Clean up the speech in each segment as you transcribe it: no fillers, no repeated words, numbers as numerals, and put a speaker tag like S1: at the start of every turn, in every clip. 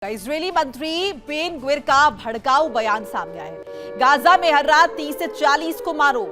S1: Israeli मंत्री Ben Gvir का भड़काऊ बयान सामने आया है। गाजा में हर रात 30 से 40 को मारो,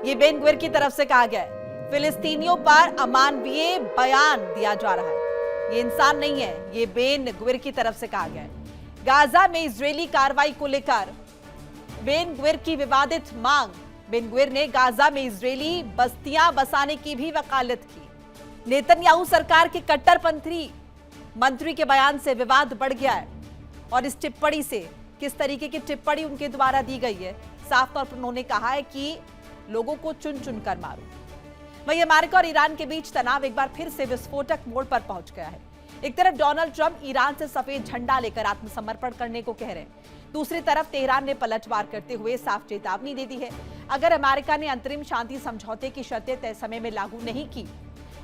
S1: ये बेन ग्विर की तरफ से कहा गया है। फिलिस्तीनियों पर अमानवीय बयान दिया जा रहा है। ये इंसान नहीं है, ये बेन ग्विर की तरफ से कहा गया है। गाजा में इजरायली कार्रवाई को लेकर बेन ग्विर की विवादित मांग। बेन ग्विर ने गाजा में इजरायली बस्तियां बसाने की भी वकालत की। नेतन्याहू सरकार के कट्टरपंथी मंत्री के बयान से विवाद बढ़ गया है और इस टिप्पणी से, किस तरीके की टिप्पणी उनके द्वारा दी गई है, साफ तौर पर उन्होंने कहा है कि लोगों को चुन चुन कर मारो। वहीं अमेरिका और ईरान के बीच तनाव एक बार फिर से विस्फोटक मोड़ पर पहुंच गया है। एक तरफ डोनाल्ड ट्रंप ईरान से सफेद झंडा लेकर आत्मसमर्पण करने को कह रहे हैं, दूसरी तरफ तेहरान ने पलटवार करते हुए साफ चेतावनी दे दी है। अगर अमेरिका ने अंतरिम शांति समझौते की शर्तें तय समय में लागू नहीं की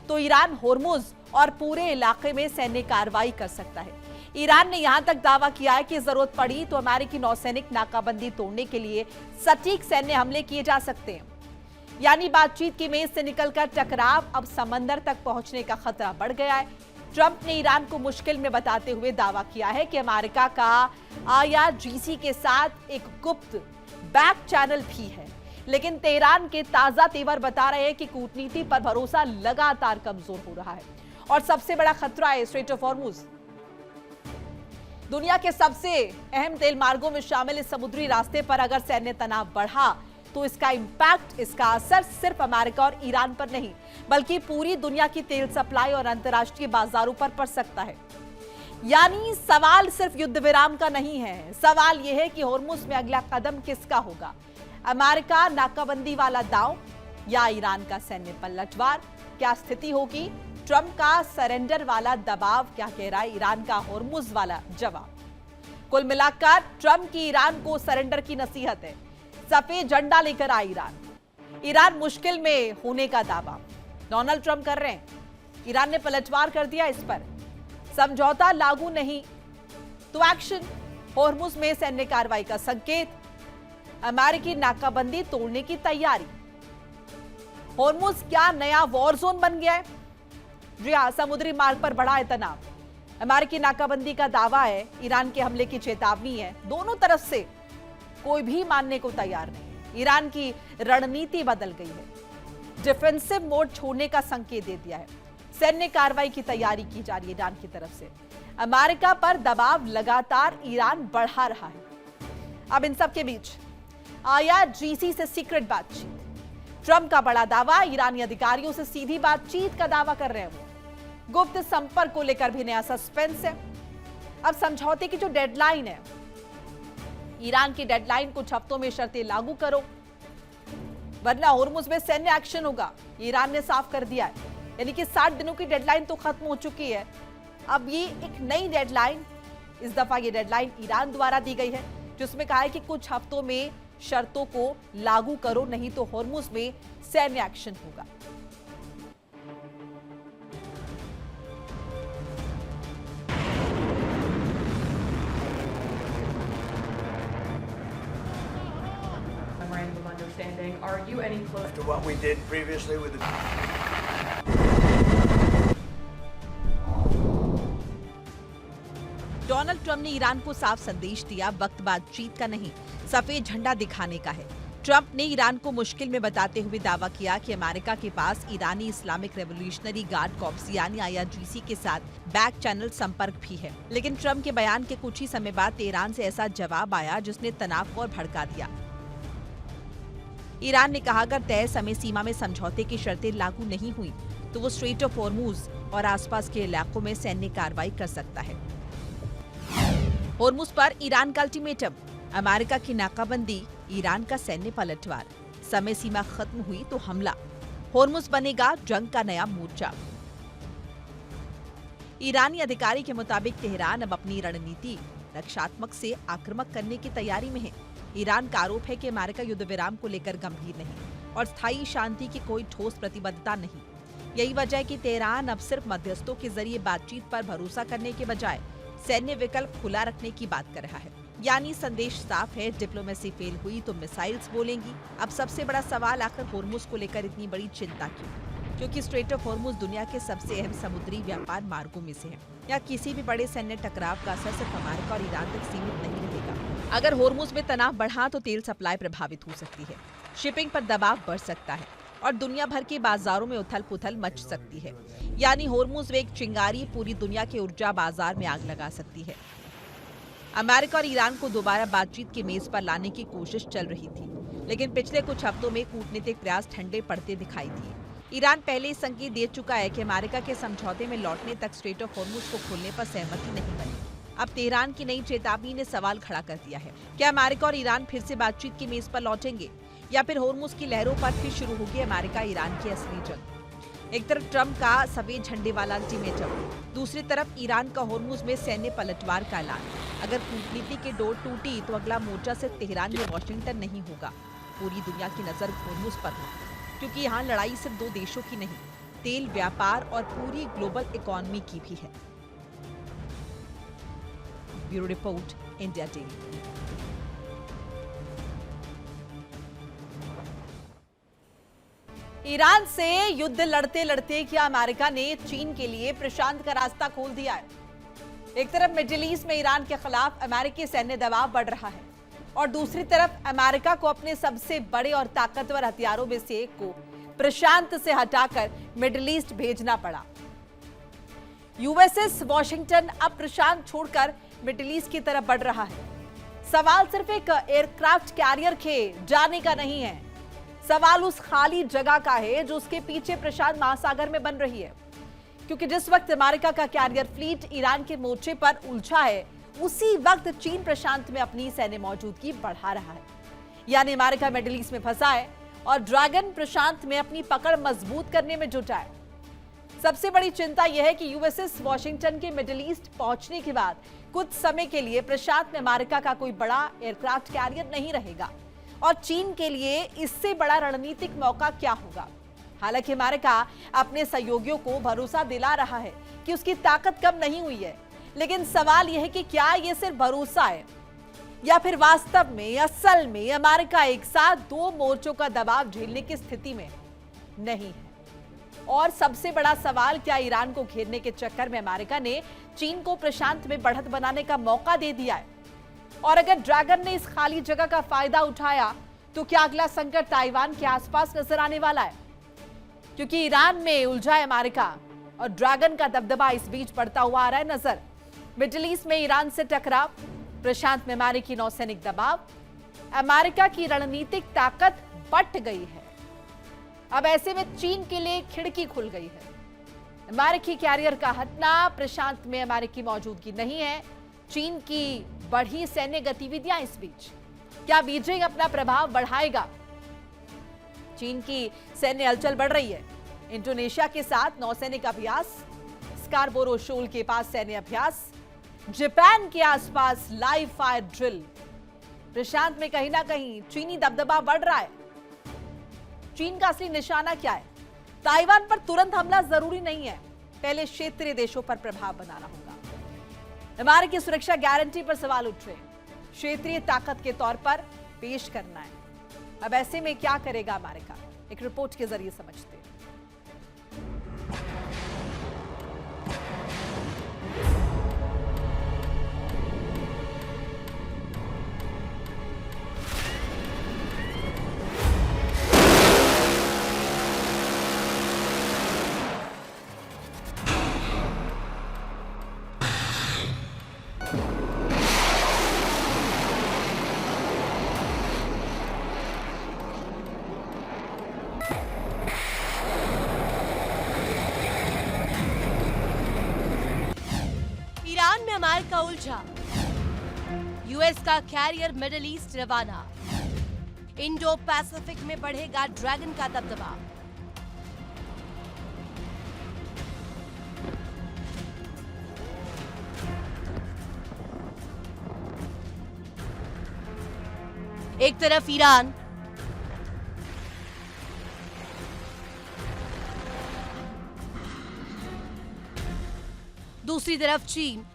S1: तो ईरान होर्मुज और पूरे इलाके में सैन्य कार्रवाई कर सकता है। ईरान ने यहां तक दावा किया है कि जरूरत पड़ी तो अमेरिकी नौसैनिक नाकाबंदी तोड़ने के लिए सटीक सैन्य हमले किए जा सकते हैं। यानी बातचीत की मेज से निकलकर टकराव अब समंदर तक पहुंचने का खतरा बढ़ गया है। ट्रंप ने ईरान को मुश्किल में बताते हुए दावा किया है कि अमेरिका का IRGC के साथ एक गुप्त बैक चैनल भी है, लेकिन तेहरान के ताजा तेवर बता रहे हैं कि कूटनीति पर भरोसा लगातार कमजोर हो रहा है और सबसे बड़ा खतरा है स्ट्रेट ऑफ हॉर्मुज। दुनिया के सबसे अहम तेल मार्गों में शामिल इस समुद्री रास्ते पर अगर सैन्य तनाव बढ़ा तो इसका इंपैक्ट, इसका असर सिर्फ अमेरिका और ईरान पर नहीं बल्कि पूरी दुनिया की तेल सप्लाई और अंतर्राष्ट्रीय बाजारों पर पड़ सकता है। यानी सवाल सिर्फ युद्ध विराम का नहीं है, सवाल यह है कि हॉर्मुज में अगला कदम किसका होगा। अमेरिका नाकाबंदी वाला दांव या ईरान का सैन्य पलटवार? क्या स्थिति होगी? ट्रंप का सरेंडर वाला दबाव क्या कह रहा है, ईरान का हॉर्मुज वाला जवाब? कुल मिलाकर ट्रंप की ईरान को सरेंडर की नसीहत है। सफेद झंडा लेकर आए ईरान मुश्किल में होने का दावा डोनाल्ड ट्रंप कर रहे हैं। ईरान ने पलटवार कर दिया इस पर। समझौता लागू नहीं तो एक्शन, हॉर्मुज में सैन्य कार्रवाई का संकेत, अमेरिकी नाकाबंदी तोड़ने की तैयारी। हॉर्मुज क्या नया वॉर जोन बन गया है? जी हां, समुद्री मार्ग पर बढ़ा है तनाव। अमेरिकी नाकाबंदी का दावा है, ईरान के हमले की चेतावनी है। दोनों तरफ से कोई भी मानने को तैयार नहीं। ईरान की रणनीति बदल गई है, डिफेंसिव मोड छोड़ने का संकेत दे दिया है। सैन्य कार्रवाई की तैयारी की जा रही है ईरान की तरफ से। अमेरिका पर दबाव लगातार ईरान बढ़ा रहा है। अब इन सब के बीच IRGC से सीक्रेट बातचीत। ट्रंप का बड़ा दावा, ईरानी अधिकारियों से सीधी बातचीत का दावा कर रहे हैं वो। गुप्त संपर्क को लेकर भी नया सस्पेंस है। अब समझौते की जो डेडलाइन है, ईरान की डेडलाइन, कुछ हफ्तों में शर्तें लागू करो वरना हॉर्मुज में सैन्य एक्शन होगा, ईरान ने साफ कर दिया है। यानी कि 60 दिनों की डेडलाइन तो खत्म हो चुकी है। अब ये एक नई डेडलाइन, इस दफा ये डेडलाइन ईरान द्वारा दी गई है, जिसमें कहा है कि कुछ हफ्तों में शर्तों को लागू करो, नहीं तो हॉर्मुज में सैन्य एक्शन होगा।
S2: Memorandum of understanding. Are you any closer
S3: to what we did previously with the
S1: Donald Trump ने ईरान को साफ संदेश दिया, वक्त बातचीत का नहीं, सफेद झंडा दिखाने का है। ट्रंप ने ईरान को मुश्किल में बताते हुए दावा किया कि अमेरिका के पास ईरानी इस्लामिक रेवोल्यूशनरी गार्ड कॉर्प्स यानी IRGC के साथ बैक चैनल संपर्क भी है। लेकिन ट्रंप के बयान के कुछ ही समय बाद तेहरान से ऐसा जवाब आया जिसने तनाव को और भड़का दिया। ईरान ने कहा अगर तय समय सीमा में समझौते की शर्तें लागू नहीं हुई तो वो स्ट्रेट ऑफ हॉर्मुज और आसपास के इलाकों में सैन्य कार्रवाई कर सकता है। हॉर्मुज पर ईरान का अल्टीमेटम, अमेरिका की नाकाबंदी, ईरान का सैन्य पलटवार, समय सीमा खत्म हुई तो हमला, हॉर्मुज बनेगा जंग का नया मोर्चा। ईरानी अधिकारी के मुताबिक तेहरान अब अपनी रणनीति रक्षात्मक से आक्रामक करने की तैयारी में है। ईरान का आरोप है कि अमेरिका युद्ध विराम को लेकर गंभीर नहीं और स्थायी शांति की कोई ठोस प्रतिबद्धता नहीं। यही वजह है कि तेहरान अब सिर्फ मध्यस्थों के जरिए बातचीत पर भरोसा करने के बजाय सैन्य विकल्प खुला रखने की बात कर रहा है। यानी संदेश साफ है, डिप्लोमेसी फेल हुई तो मिसाइल्स बोलेंगी। अब सबसे बड़ा सवाल, आखिर हॉर्मुज को लेकर इतनी बड़ी चिंता क्यों? क्योंकि स्ट्रेट ऑफ हॉर्मुज दुनिया के सबसे अहम समुद्री व्यापार मार्गों में से है। यहाँ किसी भी बड़े सैन्य टकराव का असर सिर्फ अमेरिका और ईरान तक सीमित नहीं रहेगा। अगर हॉर्मुज में तनाव बढ़ा तो तेल सप्लाई प्रभावित हो सकती है, शिपिंग पर दबाव बढ़ सकता है और दुनिया भर के बाजारों में उथल-पुथल मच सकती है। यानी हॉर्मुज में एक चिंगारी पूरी दुनिया के ऊर्जा बाजार में आग लगा सकती है। अमेरिका और ईरान को दोबारा बातचीत की मेज पर लाने की कोशिश चल रही थी, लेकिन पिछले कुछ हफ्तों में कूटनीतिक प्रयास ठंडे पड़ते दिखाई दिए। ईरान पहले ही संकेत दे चुका है कि अमेरिका के समझौते में लौटने तक स्ट्रेट ऑफ हॉर्मुज को खोलने पर सहमति नहीं बनी। अब तेहरान की नई चेतावनी ने सवाल खड़ा कर दिया है। क्या अमेरिका और ईरान फिर से बातचीत की मेज पर लौटेंगे या फिर हॉर्मुज की लहरों पर फिर शुरू होगी अमेरिका ईरान की असली जंग? एक तरफ ट्रंप का सफेद झंडे वाला अल्टीमेटम, दूसरी तरफ ईरान का हॉर्मुज में सैन्य पलटवार का ऐलान। अगर कूटनीति की डोर टूटी तो अगला मोर्चा सिर्फ तेहरान या वॉशिंगटन नहीं होगा, पूरी दुनिया की नजर हॉर्मुज पर होगी, क्योंकि यहाँ लड़ाई सिर्फ दो देशों की नहीं, तेल व्यापार और पूरी ग्लोबल इकोनॉमी की भी है। Bureau report, India daily. Iran से युद्ध लड़ते लड़ते क्या अमेरिका ने चीन के लिए प्रशांत का रास्ता खोल दिया है? एक तरफ मिडिल ईस्ट में ईरान के खिलाफ अमेरिकी सैन्य दबाव बढ़ रहा है और दूसरी तरफ अमेरिका को अपने सबसे बड़े और ताकतवर हथियारों में से एक को प्रशांत से हटाकर मिडिल ईस्ट भेजना पड़ा। यूएसएस वॉशिंगटन अब प्रशांत छोड़कर मिडिल ईस्ट की तरफ बढ़ रहा है। सवाल सिर्फ एक एयरक्राफ्ट कैरियर के जाने का नहीं है, सवाल उस खाली जगह का है जो उसके पीछे प्रशांत महासागर में बन रही है। क्योंकि जिस वक्त अमेरिका का कैरियर फ्लीट ईरान के मोर्चे पर उलझा है, उसी वक्त चीन प्रशांत में अपनी सैन्य मौजूदगी बढ़ा रहा है। यानी अमेरिका मिडिल ईस्ट में फंसा है और ड्रैगन प्रशांत में अपनी पकड़ मजबूत करने में जुटा है। सबसे बड़ी चिंता यह है कि यूएसएस वॉशिंगटन के मिडिल ईस्ट पहुंचने के बाद कुछ समय के लिए प्रशांत में अमेरिका का कोई बड़ा एयरक्राफ्ट कैरियर नहीं रहेगा और चीन के लिए इससे बड़ा रणनीतिक मौका क्या होगा? हालांकि अमेरिका अपने सहयोगियों को भरोसा दिला रहा है कि उसकी ताकत कम नहीं हुई है, लेकिन सवाल यह है कि क्या यह सिर्फ भरोसा है या फिर वास्तव में असल में अमेरिका एक साथ दो मोर्चों का दबाव झेलने की स्थिति में नहीं है। और सबसे बड़ा सवाल, क्या ईरान को घेरने के चक्कर में अमेरिका ने चीन को प्रशांत में बढ़त बनाने का मौका दे दिया है? और अगर ड्रैगन ने इस खाली जगह का फायदा उठाया तो क्या अगला संकट ताइवान के आसपास नजर आने वाला है? क्योंकि ईरान में उलझा है अमेरिका और ड्रैगन का दबदबा इस बीच बढ़ता हुआ आ रहा है नजर। मिडिल ईस्ट में ईरान से टकराव, प्रशांत में अमेरिकी नौसैनिक दबाव, अमेरिका की रणनीतिक ताकत बढ़ गई है। अब ऐसे में चीन के लिए खिड़की खुल गई है। अमेरिकी कैरियर का हटना, प्रशांत में अमेरिकी मौजूदगी नहीं है, चीन की बढ़ी सैन्य गतिविधियां इस बीच। क्या बीजिंग अपना प्रभाव बढ़ाएगा? चीन की सैन्य हलचल बढ़ रही है। इंडोनेशिया के साथ नौसैनिक अभ्यास, स्कारबोरो शोल के पास सैन्य अभ्यास, जापान के आसपास लाइव फायर ड्रिल। प्रशांत में कहीं ना कहीं चीनी दबदबा बढ़ रहा है। चीन का असली निशाना क्या है? ताइवान पर तुरंत हमला जरूरी नहीं है, पहले क्षेत्रीय देशों पर प्रभाव बनाना होगा। अमेरिकी सुरक्षा गारंटी पर सवाल उठ रहे हैं, क्षेत्रीय ताकत के तौर पर पेश करना है। अब ऐसे में क्या करेगा अमेरिका? एक रिपोर्ट के जरिए समझते हैं।
S4: ईरान में अमेरिका उलझा, यूएस का कैरियर मिडिल ईस्ट रवाना, इंडो पैसिफिक में बढ़ेगा ड्रैगन का दबदबा। एक तरफ ईरान, दूसरी तरफ चीन।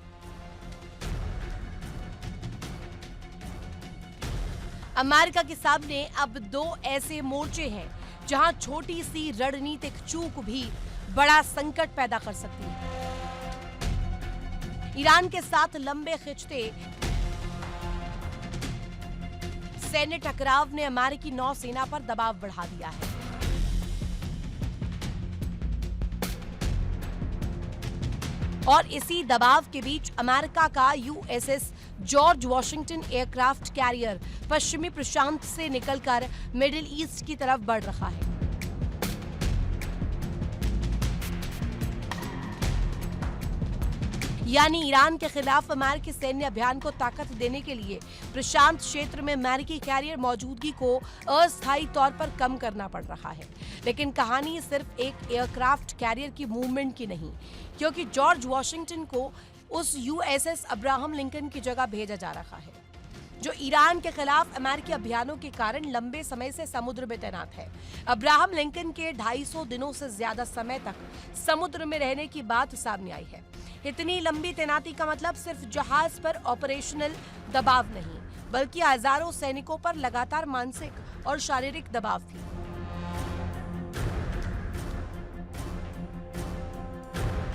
S4: अमेरिका के सामने अब दो ऐसे मोर्चे हैं जहां छोटी सी रणनीतिक चूक भी बड़ा संकट पैदा कर सकती है। ईरान के साथ लंबे खिंचते सैन्य टकराव ने अमेरिकी नौसेना पर दबाव बढ़ा दिया है। और इसी दबाव के बीच अमेरिका का USS George Washington aircraft carrier पश्चिमी प्रशांत से निकलकर मिडिल ईस्ट की तरफ बढ़ रहा है। यानी ईरान के खिलाफ अमेरिकी सैन्य अभियान को ताकत देने के लिए प्रशांत क्षेत्र में अमेरिकी कैरियर मौजूदगी को अस्थायी तौर पर कम करना पड़ रहा है। लेकिन कहानी सिर्फ एक एयरक्राफ्ट कैरियर की मूवमेंट की नहीं, क्योंकि जॉर्ज वॉशिंगटन को उस यूएसएस अब्राहम लिंकन की जगह भेजा जा रहा है, जो ईरान के खिलाफ अमेरिकी अभियानों के कारण लंबे समय से समुद्र में तैनात है। अब्राहम लिंकन के 250 दिनों से ज्यादा समय तक समुद्र में रहने की बात सामने आई है। इतनी लंबी तैनाती का मतलब सिर्फ जहाज पर ऑपरेशनल दबाव नहीं, बल्कि हजारों सैनिकों पर लगातार मानसिक और शारीरिक दबाव भी।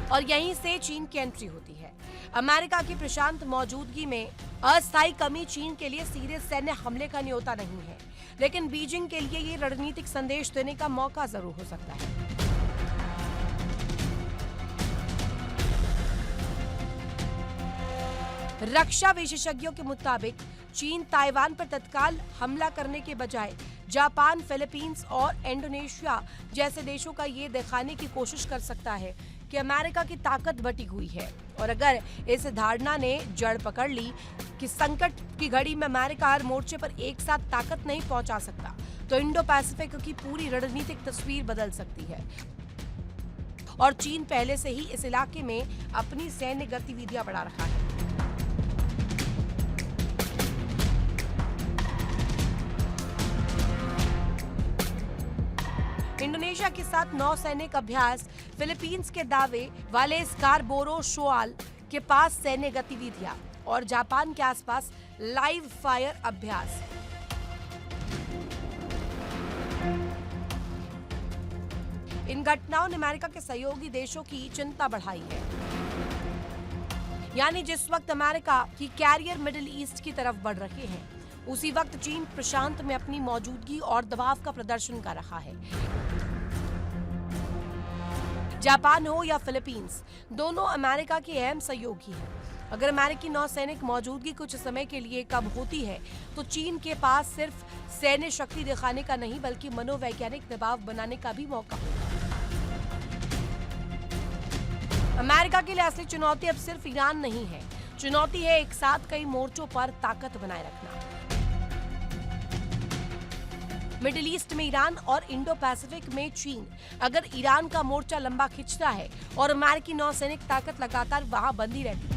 S4: और यहीं से चीन की एंट्री होती है। अमेरिका की प्रशांत मौजूदगी में अस्थायी कमी चीन के लिए सीधे सैन्य हमले का न्योता नहीं है, लेकिन बीजिंग के लिए ये रणनीतिक संदेश देने का मौका जरूर हो सकता है। रक्षा विशेषज्ञों के मुताबिक चीन ताइवान पर तत्काल हमला करने के बजाय जापान, फिलीपींस और इंडोनेशिया जैसे देशों का ये दिखाने की कोशिश कर सकता है कि अमेरिका की ताकत बटी हुई है। और अगर इस धारणा ने जड़ पकड़ ली कि संकट की घड़ी में अमेरिका हर मोर्चे पर एक साथ ताकत नहीं पहुंचा सकता, तो इंडो पैसिफिक की पूरी रणनीतिक तस्वीर बदल सकती है। और चीन पहले से ही इस इलाके में अपनी सैन्य गतिविधियां बढ़ा रहा है। इंडोनेशिया के साथ नौसैनिक अभ्यास, फिलीपींस के दावे वाले स्कारबोरो शोआल के पास सैन्य गतिविधियां और जापान के आसपास लाइव फायर अभ्यास। इन घटनाओं ने अमेरिका के सहयोगी देशों की चिंता बढ़ाई है। यानी जिस वक्त अमेरिका की कैरियर मिडिल ईस्ट की तरफ बढ़ रहे हैं, उसी वक्त चीन प्रशांत में अपनी मौजूदगी और दबाव का प्रदर्शन कर रहा है। जापान हो या फिलीपींस, दोनों अमेरिका के अहम सहयोगी हैं। अगर अमेरिकी नौसैनिक मौजूदगी कुछ समय के लिए कम होती है, तो चीन के पास सिर्फ सैन्य शक्ति दिखाने का नहीं, बल्कि मनोवैज्ञानिक दबाव बनाने का भी मौका होगा। अमेरिका के लिए असली चुनौती अब सिर्फ ईरान नहीं है, चुनौती है एक साथ कई मोर्चों पर ताकत बनाए रखना। मिडिल ईस्ट में ईरान और इंडो पैसिफिक में चीन। अगर ईरान का मोर्चा लंबा खिंचता है और अमेरिकी नौसैनिक ताकत लगातार वहां बंधी रहती है,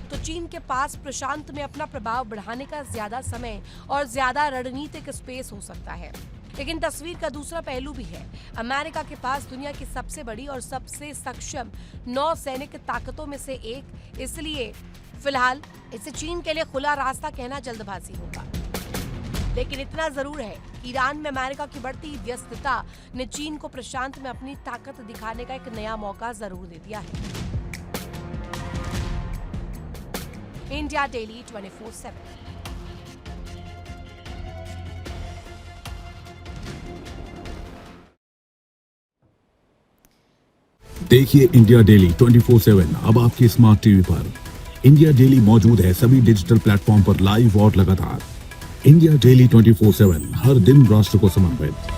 S4: तो चीन के पास प्रशांत में अपना प्रभाव बढ़ाने का ज्यादा समय और ज्यादा रणनीतिक स्पेस हो सकता है। लेकिन तस्वीर का दूसरा पहलू भी है। अमेरिका के पास दुनिया की सबसे बड़ी और सबसे सक्षम नौसैनिक ताकतों में से एक, इसलिए फिलहाल इसे चीन के लिए खुला रास्ता कहना जल्दबाजी होगा। लेकिन इतना जरूर है कि ईरान में अमेरिका की बढ़ती व्यस्तता ने चीन को प्रशांत में अपनी ताकत दिखाने का एक नया मौका जरूर दे दिया है। India daily 24/7।
S5: देखिए इंडिया डेली 24/7 अब आपके स्मार्ट टीवी पर। इंडिया डेली मौजूद है सभी डिजिटल प्लेटफॉर्म पर लाइव और लगातार। इंडिया डेली 24/7 हर दिन राष्ट्र को समर्पित।